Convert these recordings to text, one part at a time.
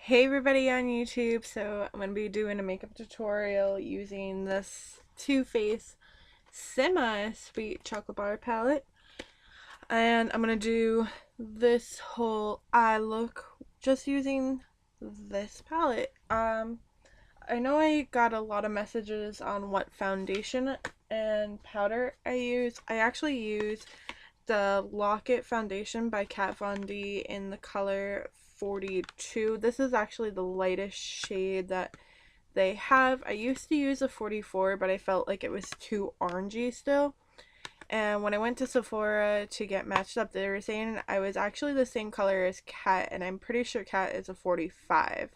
Hey everybody on YouTube, so I'm going to be doing a makeup tutorial using this Too Faced Semi-Sweet Chocolate Bar Palette. And I'm going to do this whole eye look just using this palette. I know I got a lot of messages on what foundation and powder I use. I actually use the Lock-It foundation by Kat Von D in the color 42. This is actually the lightest shade that they have. I used to use a 44, but I felt like it was too orangey still. And when I went to Sephora to get matched up, they were saying I was actually the same color as Kat, and I'm pretty sure Kat is a 45.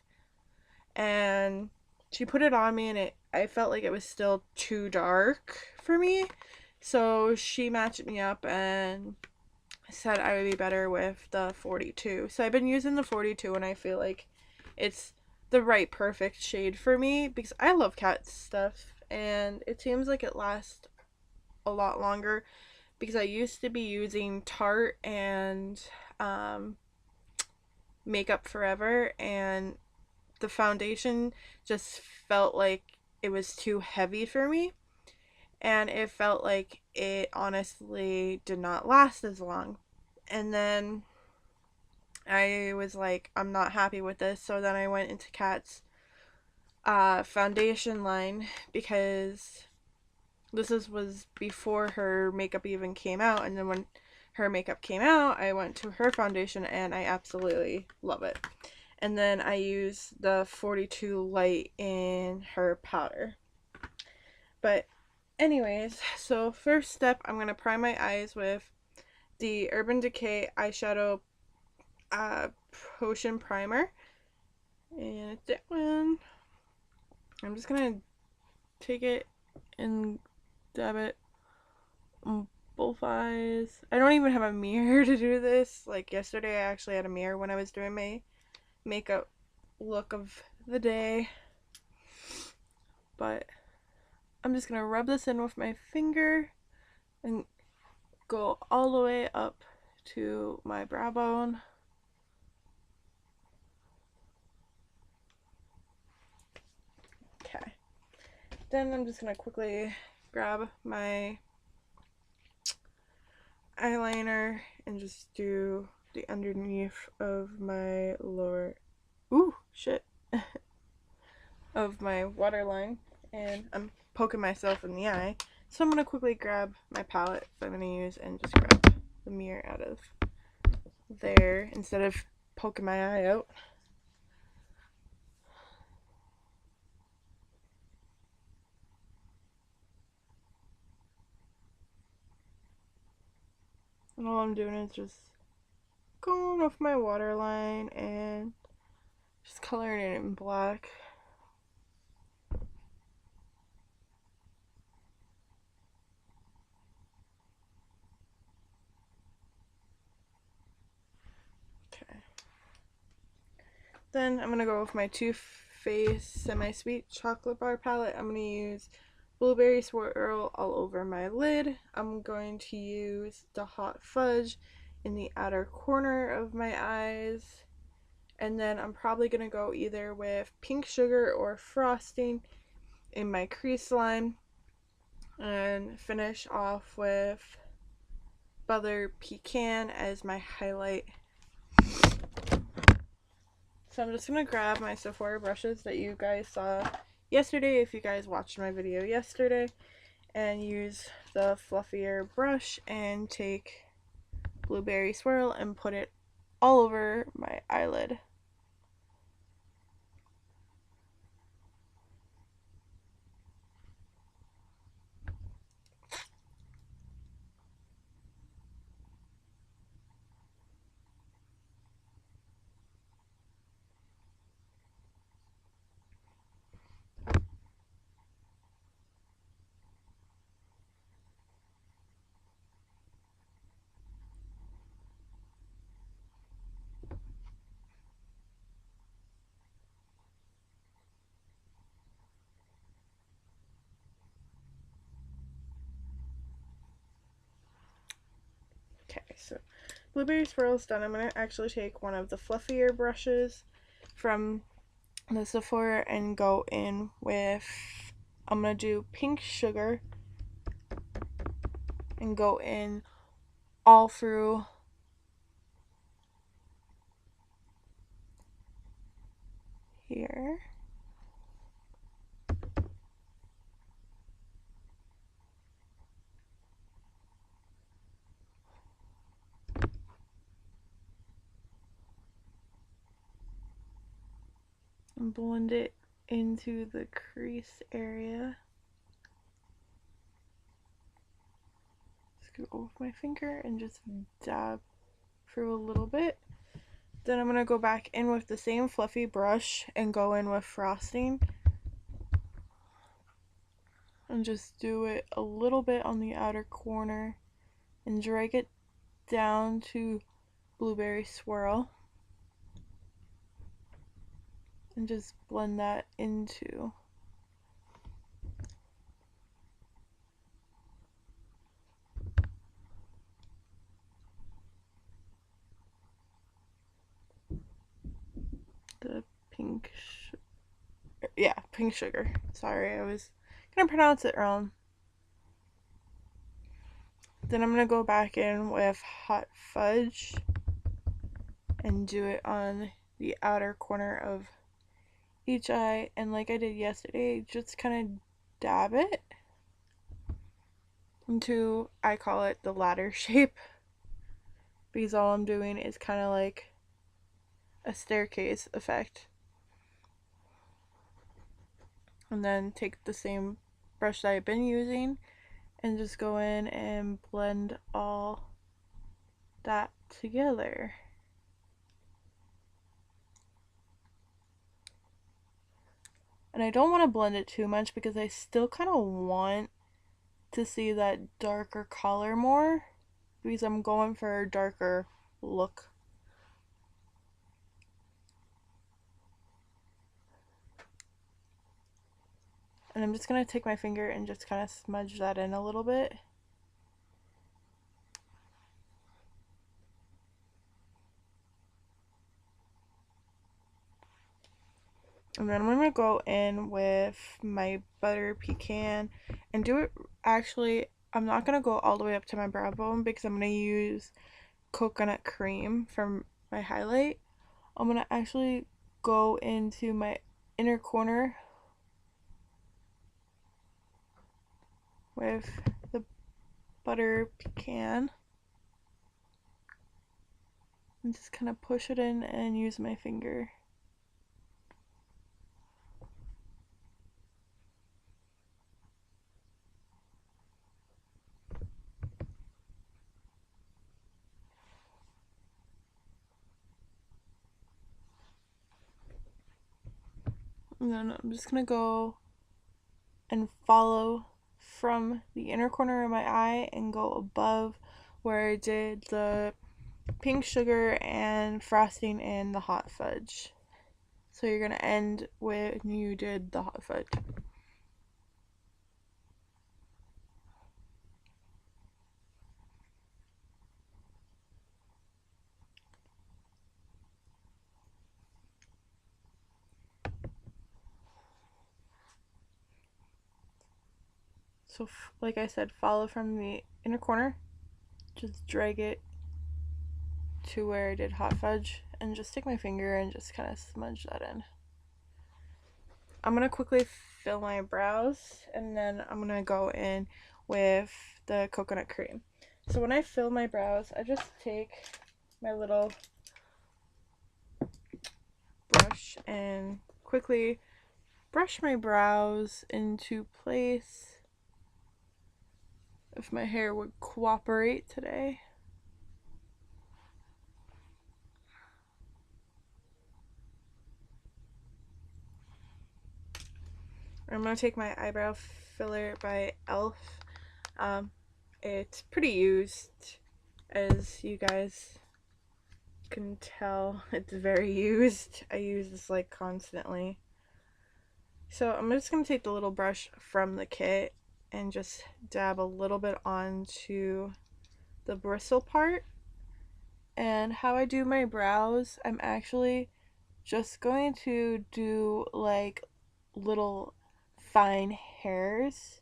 And she put it on me, and I felt like it was still too dark for me. So she matched me up and said I would be better with the 42. So I've been using the 42 and I feel like it's the right perfect shade for me because I love Kat stuff and it seems like it lasts a lot longer because I used to be using Tarte and Makeup Forever, and the foundation just felt like it was too heavy for me, and it felt like it honestly did not last as long. And then I was like, I'm not happy with this. So then I went into Kat's foundation line because was before her makeup even came out. And then when her makeup came out, I went to her foundation and I absolutely love it. And then I use the 42 light in her powder. But anyways, so first step, I'm going to prime my eyes with the Urban Decay eyeshadow uh, potion primer, and that one I'm just gonna take it and dab it on both eyes. I don't even have a mirror to do this. Like yesterday I actually had a mirror when I was doing my makeup look of the day, but I'm just gonna rub this in with my finger and go all the way up to my brow bone. Okay, then I'm just gonna quickly grab my eyeliner and just do the underneath of my lower, ooh, shit, of my waterline, and I'm poking myself in the eye. So I'm gonna quickly grab my palette that I'm gonna use and just grab the mirror out of there instead of poking my eye out. And all I'm doing is just going off my waterline and just coloring it in black. Okay. Then I'm going to go with my Too Faced Semi-Sweet Chocolate Bar Palette. I'm going to use Blueberry Swirl all over my lid. I'm going to use the Hot Fudge in the outer corner of my eyes. And then I'm probably going to go either with Pink Sugar or Frosting in my crease line. And finish off with Butter Pecan as my highlight. So I'm just going to grab my Sephora brushes that you guys saw yesterday, if you guys watched my video yesterday, and use the fluffier brush and take Blueberry Swirl and put it all over my eyelid. Okay, so Blueberry Swirl is done. I'm going to actually take one of the fluffier brushes from the Sephora and go in with, I'm going to do Pink Sugar and go in all through here. And blend it into the crease area. Just go with my finger and just dab through a little bit. Then I'm going to go back in with the same fluffy brush and go in with frosting. And just do it a little bit on the outer corner and drag it down to Blueberry Swirl. And just blend that into the pink pink sugar. Sorry, I was gonna pronounce it wrong. Then I'm gonna go back in with Hot Fudge and do it on the outer corner of each eye, and like I did yesterday, just kind of dab it into, I call it the ladder shape, because all I'm doing is kind of like a staircase effect. And then take the same brush that I've been using and just go in and blend all that together. And I don't want to blend it too much because I still kind of want to see that darker color more, because I'm going for a darker look. And I'm just going to take my finger and just kind of smudge that in a little bit. And then I'm going to go in with my Butter Pecan and do it, actually, I'm not going to go all the way up to my brow bone because I'm going to use coconut cream from my highlight. I'm going to actually go into my inner corner with the Butter Pecan and just kind of push it in and use my finger. And then I'm just gonna go and follow from the inner corner of my eye and go above where I did the pink sugar and frosting and the hot fudge. So you're gonna end when you did the hot fudge. So like I said, follow from the inner corner, just drag it to where I did hot fudge and just take my finger and just kind of smudge that in. I'm going to quickly fill my brows and then I'm going to go in with the coconut cream. So when I fill my brows, I just take my little brush and quickly brush my brows into place. If my hair would cooperate today. I'm going to take my eyebrow filler by e.l.f. It's pretty used, as you guys can tell. It's very used. I use this like constantly. So I'm just going to take the little brush from the kit and just dab a little bit onto the bristle part. And how I do my brows, I'm actually just going to do like little fine hairs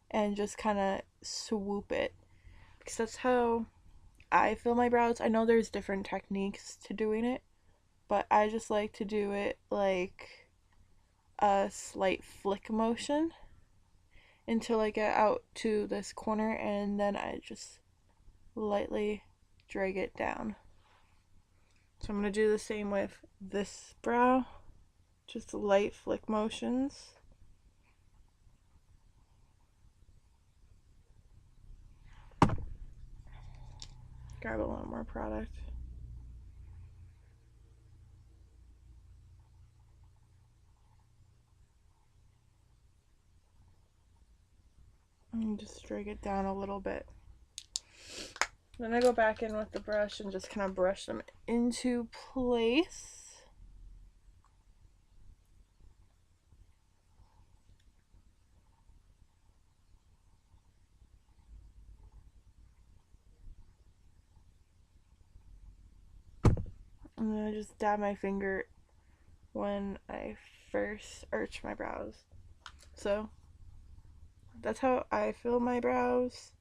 and just kind of swoop it, because that's how I fill my brows. I know there's different techniques to doing it, but I just like to do it like a slight flick motion until I get out to this corner, and then I just lightly drag it down. So I'm going to do the same with this brow, just light flick motions. Grab a little more product. And just drag it down a little bit. Then I go back in with the brush and just kind of brush them into place. And then I just dab my finger when I first arch my brows. So that's how I fill my brows.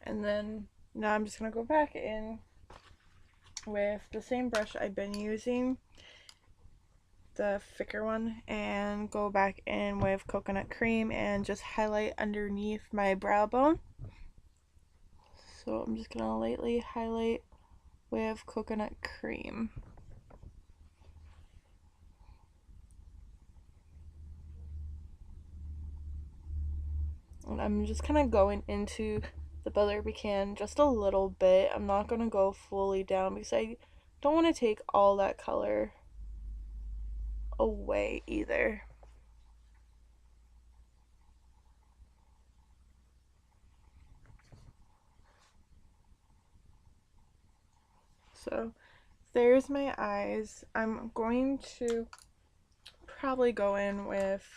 And then now I'm just going to go back in with the same brush I've been using, the thicker one, and go back in with coconut cream and just highlight underneath my brow bone. So I'm just going to lightly highlight with coconut cream. And I'm just kind of going into the Builder Pecan just a little bit. I'm not going to go fully down because I don't want to take all that color away either. So there's my eyes. I'm going to probably go in with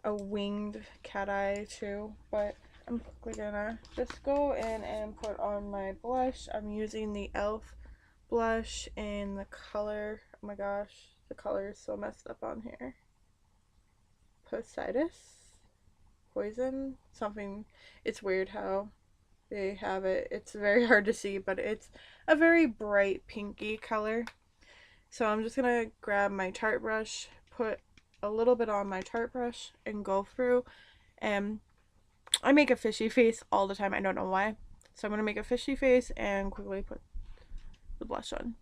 a winged cat eye too, but I'm quickly gonna just go in and put on my blush. I'm using the e.l.f. blush in the color, oh my gosh, the color is so messed up on here. Poison? Something. It's weird how they have it. It's very hard to see, but it's a very bright pinky color. So I'm just gonna grab my Tarte brush, put a little bit on my Tarte brush, and go through. And I make a fishy face all the time. I don't know why. So I'm gonna make a fishy face and quickly put the blush on.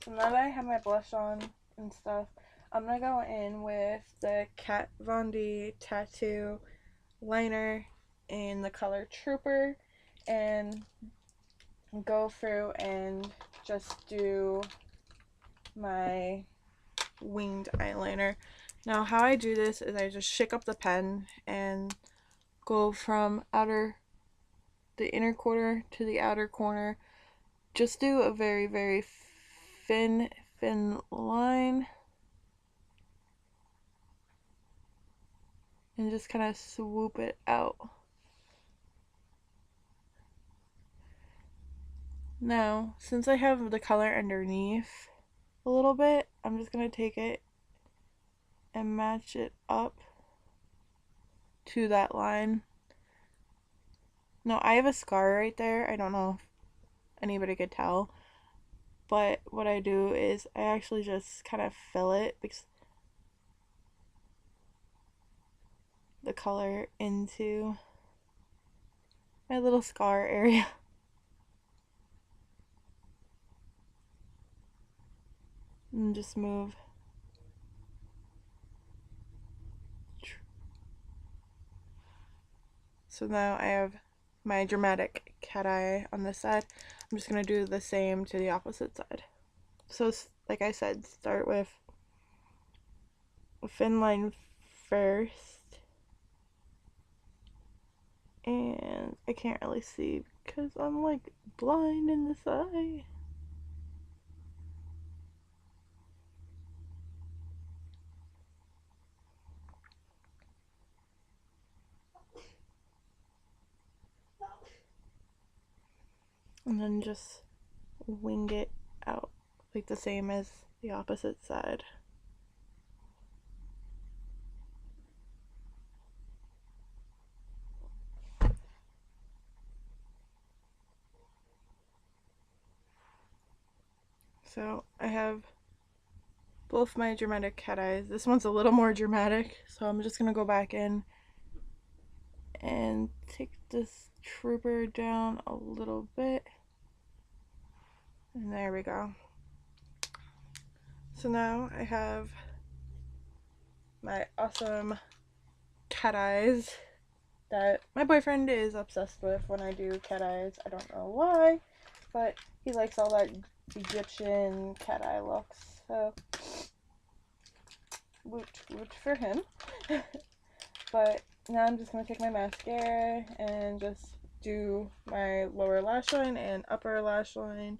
So now that I have my blush on and stuff, I'm gonna go in with the Kat Von D tattoo liner in the color Trooper and go through and just do my winged eyeliner. Now how I do this is I just shake up the pen and go from the inner corner to the outer corner. Just do a very, very thin line and just kind of swoop it out. Now, since I have the color underneath a little bit, I'm just going to take it and match it up to that line. Now, I have a scar right there. I don't know if anybody could tell, but what I do is I actually just kind of fill it because the color into my little scar area. And just move. So now I have my dramatic cat eye on this side. I'm just going to do the same to the opposite side. So like I said, start with a thin line first. And I can't really see because I'm like blind in this eye. And then just wing it out like the same as the opposite side. So I have both my dramatic cat eyes. This one's a little more dramatic, so I'm just gonna go back in and take this trooper down a little bit. And there we go. So now I have my awesome cat eyes that my boyfriend is obsessed with when I do cat eyes. I don't know why, but he likes all that Egyptian cat eye looks. So, woot for him. But now I'm just going to take my mascara and just do my lower lash line and upper lash line.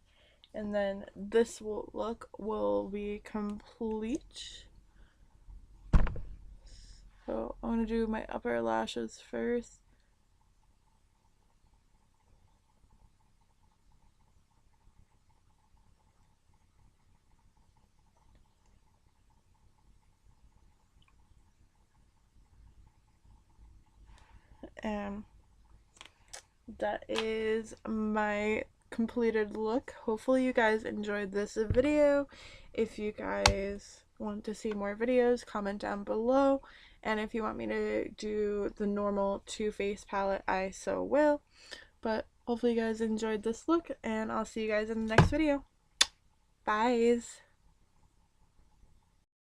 And then this look will be complete. So I'm going to do my upper lashes first. And that is my completed look. Hopefully you guys enjoyed this video. If you guys want to see more videos, comment down below. And if you want me to do the normal Too Faced palette, I so will. But hopefully you guys enjoyed this look, and I'll see you guys in the next video. Bye.